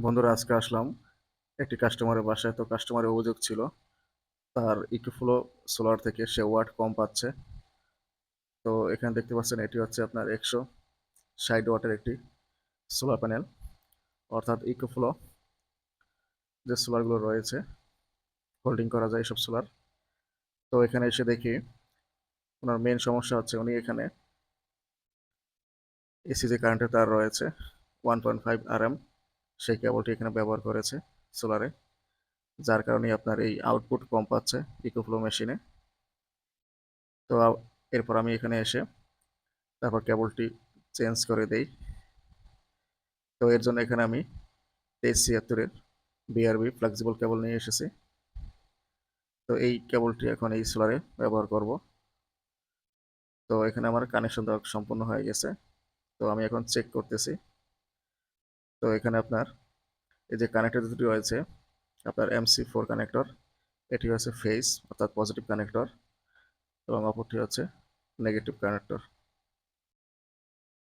বন্ধুরা, আজকে আসলাম একটি কাস্টমারের বাসায়। তো কাস্টমারের অভিযোগ ছিল তার ইকোফ্লো সোলার থেকে সে ওয়াট কম পাচ্ছে। তো এখানে দেখতে পাচ্ছেন এটি হচ্ছে আপনার 160 ওয়াটের একটি সোলার প্যানেল, অর্থাৎ ইকোফ্লো যে সোলারগুলো রয়েছে, হোল্ডিং করা যায় এসব সোলার। তো এখানে এসে দেখি ওনার মেন সমস্যা হচ্ছে উনি এখানে এসি যে কারেন্টের তার রয়েছে 1.5 RM, সেই কেবলটি এখানে ব্যবহার করেছে সোলারে, যার কারণে আপনার এই আউটপুট কম পাচ্ছে ইকোফ্লো মেশিনে। তো এরপর আমি এখানে এসে তারপর কেবলটি চেঞ্জ করে দেই। তো এর জন্য এখানে আমি 2376-এর বিআরবি ফ্লেক্সিবল কেবল নিয়ে এসেছি। তো এই কেবলটি এখন এই সোলারে ব্যবহার করব। তো এখানে আমার কানেকশন দেওয়া সম্পূর্ণ হয়ে গেছে। তো আমি এখন চেক করতেছি। তো এখানে আপনার এই যে কানেক্টর দুটি রয়েছে, আপনার MC4 কানেক্টর, এটি হচ্ছে ফেজ অর্থাৎ পজিটিভ কানেক্টর, এবং অপরটি হচ্ছে নেগেটিভ কানেক্টর।